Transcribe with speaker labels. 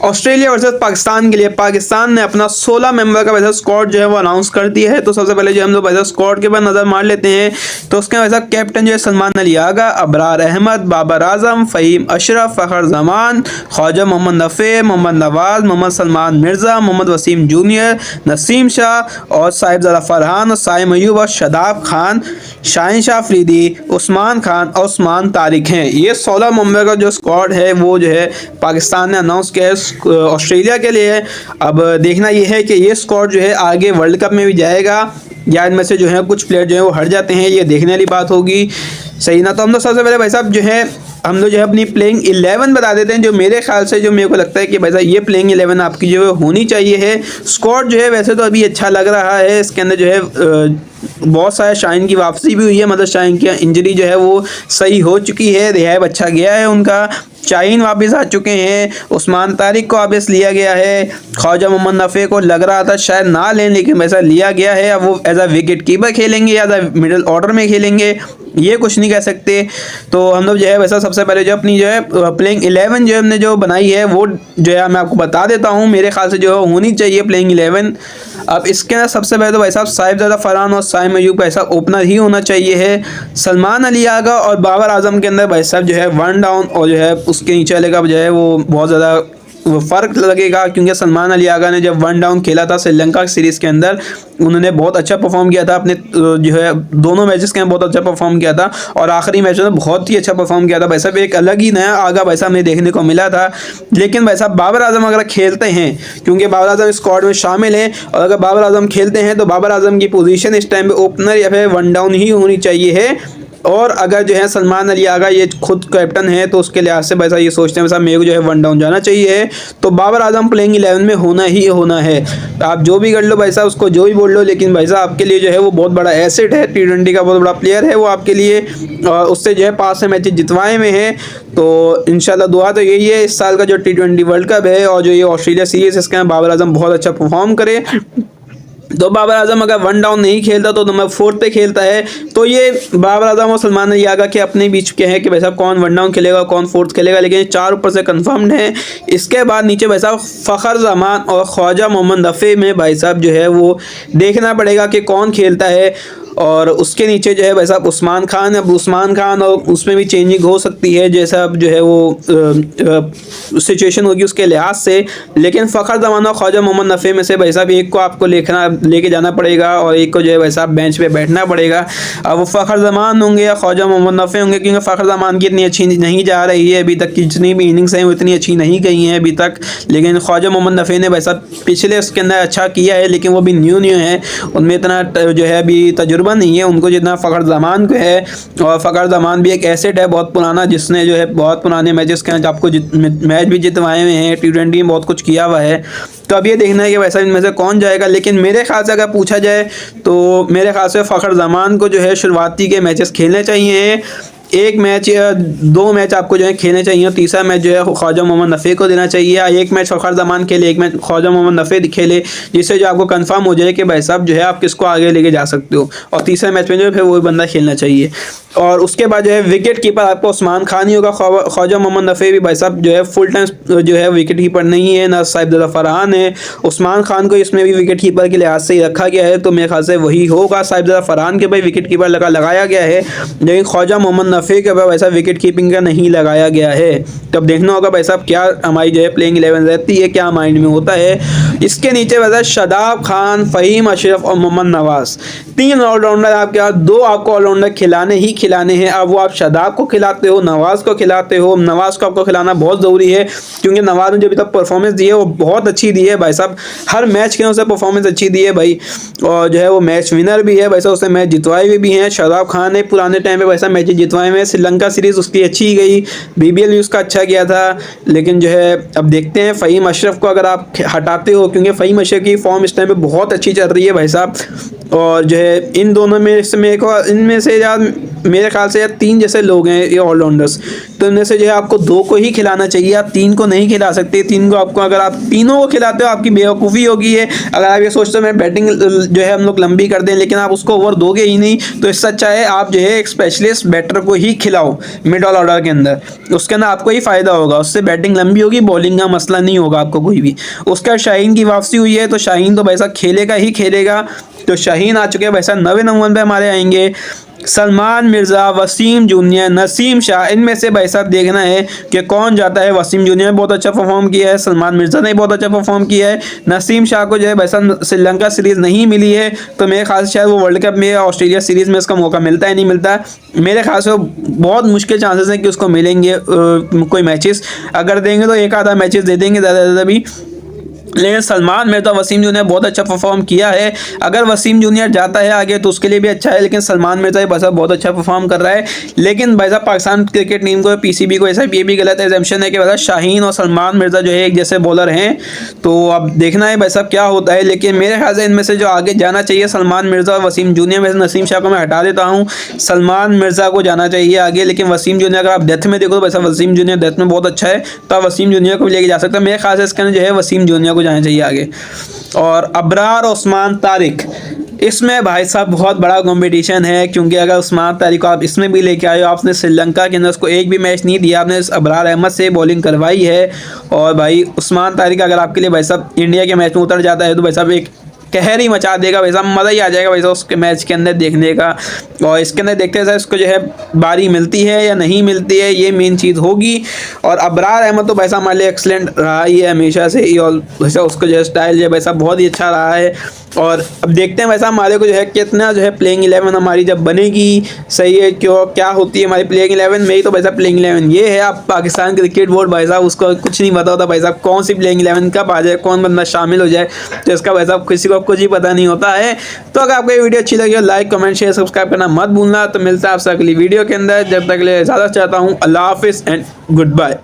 Speaker 1: Australia versus Pakistan के लिए पाकिस्तान ने अपना 16 मेंबर का वैसा स्क्वाड जो है वो अनाउंस कर दिया है। तो सबसे पहले जो हम लोग वैसा स्क्वाड के ऊपर नजर मार लेते हैं। तो उसके वैसा कैप्टन जो है सलमान अली आगा, अबरार अहमद, बाबर आजम, फ़हीम अशरफ, फ़खर जमान, ख्वाजा मोहम्मद नफ़े, मोहम्मद नवाज, मोहम्मद सलमान मिर्ज़ा, मोहम्मद वसीम जूनियर, नसीम शाह और साहिबजादा फरहान और साइम अयूब और शादाब खान, शाहीन शाह अफरीदी, उस्मान खान और उस्मान तारिक हैं। ये 16 मेंबर का जो स्क्वाड है वो जो है पाकिस्तान ने अनाउंस किया है ऑस्ट्रेलिया के लिए। अब देखना ये है कि ये स्क्वाड जो है आगे वर्ल्ड कप में भी जाएगा या इनमें से जो है कुछ प्लेयर जो है वो हट जाते हैं, ये देखने वाली बात होगी। सही ना। तो हम लोग सबसे पहले भाई साहब जो है हम लोग जो है अपनी प्लेइंग 11 बता देते हैं, जो मेरे ख्याल से जो मेरे को लगता है कि भाई साहब ये प्लेइंग 11 आपकी जो है होनी चाहिए है। स्क्वाड जो है वैसे तो अभी अच्छा लग रहा है, इसके अंदर जो है बहुत सारे शाहीन की वापसी भी हुई है, मतलब शाहीन की इंजरी जो है वो सही हो चुकी है, रिहैब अच्छा गया है उनका, शाहीन वापस आ चुके हैं, उस्मान तारिक को वापस लिया गया है, ख्वाजा मोहम्मद नफ़े को लग रहा था शायद ना लें लेकिन वैसा लिया गया है। अब वो एज अ विकेट कीपर खेलेंगे या मिडिल ऑर्डर में खेलेंगे ये कुछ नहीं कह सकते। तो हम लोग जो है वैसा सबसे पहले जो अपनी जो है प्लेइंग 11 जो है हमने जो बनाई है वो जो है मैं आपको बता देता हूँ, मेरे ख्याल से जो है होनी चाहिए प्लेइंग 11। अब इसके अंदर सबसे पहले तो भाई साहब साहिबजादा फरहान और साइम अयूब का ऐसा ओपनर ही होना चाहिए है। सलमान अली आगा और बाबर आजम के अंदर भाई साहब जो है 1 डाउन और जो है उसके नीचे वाले का जो है वो बहुत ज़्यादा फ़र्क लगेगा, क्योंकि सलमान अली आगा ने जब 1 डाउन खेला था श्रीलंका सीरीज़ के अंदर उन्होंने बहुत अच्छा परफॉर्म किया था, अपने जो है दोनों मैचेस के अंदर बहुत अच्छा परफॉर्म किया था और आखिरी मैच में बहुत ही अच्छा परफॉर्म किया था। भाई साहब एक अलग ही नया आगा भाई साहब हमें देखने को मिला था। लेकिन भाई साहब बाबर आजम अगर खेलते हैं, क्योंकि बाबर आजम स्क्वाड में शामिल हैं, और अगर बाबर आजम खेलते हैं तो बाबर आजम की पोजीशन इस टाइम पे ओपनर या फिर 1 डाउन ही होनी चाहिए है। और अगर जो है सलमान अली आगा ये खुद कैप्टन है तो उसके लिहाज से भाई साहब ये सोचते हैं भाई साहब मेरे को जो है 1 डाउन जाना चाहिए, तो बाबर आजम प्लेइंग 11 में होना ही होना है। आप जो भी कर लो भाई साहब, उसको जो भी बोल लो, लेकिन भाई साहब आपके लिए जो है वो बहुत बड़ा एसेट है, T20 का बहुत बड़ा प्लेयर है वो आपके लिए, और उससे जो है 5 से मैचेस जितवाए में हैं। तो इंशाल्लाह दुआ तो यही है इस साल का जो T20 वर्ल्ड कप है और जो ये ऑस्ट्रेलिया सीरीज़ इसके अंदर बाबर आजम बहुत अच्छा परफॉर्म करे। तो बाबर आजम अगर 1 डाउन नहीं खेलता तो नंबर 4 पे खेलता है, तो ये बाबर आजम और सलमान अली आगा के अपने बीच के हैं कि भाई साहब कौन 1 डाउन खेलेगा कौन 4th खेलेगा, लेकिन ये 4 ऊपर से कंफर्म्ड है। इसके बाद नीचे भाई साहब फ़खर जमान और ख्वाजा मोहम्मद नफ़े में भाई साहब जो है वो देखना पड़ेगा कि कौन खेलता है। और उसके नीचे जो है भाई साहब उस्मान खान, अब उस्मान खान और उसमें भी चेंजिंग हो सकती है जैसा अब जो है वो सिचुएशन होगी उसके लिहाज से, लेकिन फ़खर जमान और ख्वाजा मोहम्मद नफ़े में से भाई साहब एक को आपको लेके जाना पड़ेगा और एक को जो है भाई साहब बेंच पे बैठना पड़ेगा। अब वो फ़खर जमान होंगे या ख्वाजा मोहम्मद नफ़े होंगे, क्योंकि फ़खर जमान की इतनी अच्छी नहीं जा रही है अभी तक, जितनी भी इनिंग्स हैं वो इतनी अच्छी नहीं गई हैं अभी तक, लेकिन ख्वाजा मोहम्मद नफ़े ने भाई साहब पिछले उसके अंदर अच्छा किया है, लेकिन वो भी न्यू है, उनमें इतना जो है अभी तजुर्बा नहीं है उनको जितना फ़खर जमान को है। और फ़खर जमान भी एक एसेट है बहुत पुराना, जिसने जो है बहुत पुराने मैचेस के अंदर आपको मैच भी जितवाए हुए हैं, T20 में बहुत कुछ किया हुआ है। तो अब ये देखना है कि वैसा इनमें से कौन जाएगा, लेकिन मेरे ख्याल से अगर पूछा जाए तो मेरे ख्याल से फ़खर जमान को जो है शुरुआती के मैचेस खेलने चाहिए, 1 मैच या 2 मैच आपको जो है खेलने चाहिए, तीसरा मैच जो है ख्वाजा मोहम्मद नफ़े को देना चाहिए, या 1 मैच फ़खर जमान खेले 1 मैच ख्वाजा मोहम्मद नफ़े खेले, जिससे जो आपको कंफर्म हो जाए कि भाई साहब जो है आप किसको आगे लेके जा सकते हो, और तीसरे मैच में जो है फिर वही बंदा खेलना चाहिए। और उसके बाद जो है विकेट कीपर आपको उस्मान खान ही होगा, ख्वाजा मोहम्मद नफ़े भी भाई साहब जो है फुल टाइम जो है विकेट कीपर नहीं है, ना साहिबजादा फरहान है, उस्मान खान को इसमें भी विकेट कीपर के लिहाज से ही रखा गया है, तो मेरे ख्याल से वही होगा। साहिबजादा फरहान के भाई विकेट कीपर लगाया गया है, लेकिन ख्वाजा मोहम्मद नफ़े के भाई वैसा विकेट कीपिंग का नहीं लगाया गया है। तब देखना होगा भाई साहब क्या हमारी जो है प्लेइंग 11 रहती है, क्या माइंड में होता है। इसके नीचे वैसा शादाब खान, फ़हीम अशरफ और मोहम्मद नवाज, 3 ऑलराउंडर आपके पास, 2 आपको ऑलराउंडर खिलाने हैं। अब वो आप शादाब को खिलाते हो, नवाज को खिलाते हो, नवाज को आपको खिलाना बहुत ज़रूरी है, क्योंकि नवाज ने जो अभी तक परफॉर्मेंस दी है वो बहुत अच्छी दी है भाई साहब, हर मैच के उससे परफॉर्मेंस अच्छी दी है भाई, और जो है वो मैच विनर भी है भाई साहब, उसने मैच जितवाए हुए भी हैं। शादाब खान ने पुराने टाइम पे वैसा मैच जितवाए हुए, श्रीलंका सीरीज़ उसकी अच्छी गई, BBL भी उसका अच्छा गया था, लेकिन जो है अब देखते हैं फ़हीम अशरफ को अगर आप हटाते हो, क्योंकि फ़हीम अशरफ की फॉर्म इस टाइम पे बहुत अच्छी चल रही है भाई साहब, और जो है इन दोनों में से मेरे को इनमें से यार मेरे ख्याल से यार 3 जैसे लोग हैं ये ऑलराउंडर्स, तो इनमें से जो है आपको 2 को ही खिलाना चाहिए, आप 3 को नहीं खिला सकते। 3 को आपको, अगर आप तीनों को खिलाते हो आपकी बेवकूफ़ी होगी है। अगर आप ये सोचते हो मैं बैटिंग जो है हम लोग लंबी कर दें, लेकिन आप उसको ओवर दोगे ही नहीं, तो इससे अच्छा है आप जो है एक स्पेशलिस्ट बैटर को ही खिलाओ मिड ऑर्डर के अंदर, उसके अंदर आपको ही फ़ायदा होगा, उससे बैटिंग लंबी होगी, बॉलिंग का मसला नहीं होगा आपको कोई भी। उसका शाहीन की वापसी हुई है, तो शाहीन तो भाई साहब खेलेगा ही खेलेगा। तो शाहीन आ चुके हैं भाई साहब 9वें नंबर पे हमारे आएंगे। सलमान मिर्ज़ा, वसीम जूनियर, नसीम शाह, इनमें से भाई साहब देखना है कि कौन जाता है। वसीम जूनियर ने बहुत अच्छा परफॉर्म किया है, सलमान मिर्ज़ा ने बहुत अच्छा परफॉर्म किया है। नसीम शाह को जो है भाई साहब श्रीलंका सीरीज़ नहीं मिली है, तो मेरे ख्याल से शायद वो वर्ल्ड कप में या ऑस्ट्रेलिया सीरीज़ में उसका मौका मिलता है नहीं मिलता। मेरे ख्याल से बहुत मुश्किल चांसेस हैं कि उसको मिलेंगे कोई मैचेस, अगर देंगे तो एक आधा मैचेस दे देंगे ज़्यादा से ज़्यादा भी। लेकिन सलमान मिर्ज़ा, वसीम जूनियर बहुत अच्छा परफॉर्म किया है। अगर वसीम जूनियर जाता है आगे तो उसके लिए भी अच्छा है, लेकिन सलमान मिर्ज़ा ही भाई साहब बहुत अच्छा परफॉर्म कर रहा है। लेकिन भाई साहब पाकिस्तान क्रिकेट टीम को, पीसीबी को ऐसा ये भी गलत एग्जाम्पशन है कि भाई साहब शाहीन और सलमान मिर्ज़ा जो है एक जैसे बॉलर हैं, तो अब देखना है भाई साहब क्या होता है। लेकिन मेरे ख्याल से इनमें से जो आगे जाना चाहिए सलमान मिर्ज़ा और वसीम जूनियर में से नसीम शाह को मैं हटा देता हूँ, सलमान मिर्ज़ा को जाना चाहिए आगे। लेकिन वसीम जूनियर अगर आप डेथ में देखो तो भाई साहब वसीम जूनियर डेथ में बहुत अच्छा है, तो आप वसीम जूनियर को भी लेके जा सकते हैं। मेरे ख्याल से इसके अंदर जो है वसीम जूनियर को जाना चाहिए आगे। और अबरार उस्मान तारिक, इसमें भाई साहब बहुत बड़ा कंपटीशन है, क्योंकि अगर उस्मान तारिक को आप इसमें भी लेके आए हो, आपने श्रीलंका के अंदर उसको एक भी मैच नहीं दिया, आपने अबरार अहमद से बॉलिंग करवाई है। और भाई उस्मान तारिक अगर आपके लिए भाई साहब इंडिया के मैच में उतर जाता है तो भाई साहब एक कहर ही मचा देगा भाई साहब, मज़ा ही आ जाएगा भाई साहब उसके मैच के अंदर देखने का। और इसके अंदर देखते हैं सर इसको जो है बारी मिलती है या नहीं मिलती है, ये मेन चीज़ होगी। और अबरार अहमद तो भाई साहब हमारे लिए एक्सलेंट रहा ही है हमेशा से ही, और वैसा उसका जो स्टाइल जो है भाई साहब बहुत ही अच्छा रहा है। और अब देखते हैं वैसा हमारे को जो है कितना जो है प्लेइंग 11 हमारी जब बनेगी सही है, क्यों क्या होती है हमारी प्लेइंग 11 में ही, तो भाई साहब प्लेइंग 11 ये है। आप पाकिस्तान क्रिकेट बोर्ड भाई साहब उसको कुछ नहीं पता होता भाई साहब कौन सी प्लेइंग 11 कब आ जाए, कौन बंदा शामिल हो जाए, तो इसका भाई साहब किसी को कुछ ही पता नहीं होता है। तो अगर आपको ये वीडियो अच्छी लगी हो लाइक कमेंट शेयर सब्सक्राइब करना मत भूलना। तो मिलता है आपसे अगली वीडियो के अंदर, जब तक ले ज़्यादा चाहता हूँ अल्लाह हाफिज़ एंड गुड बाय।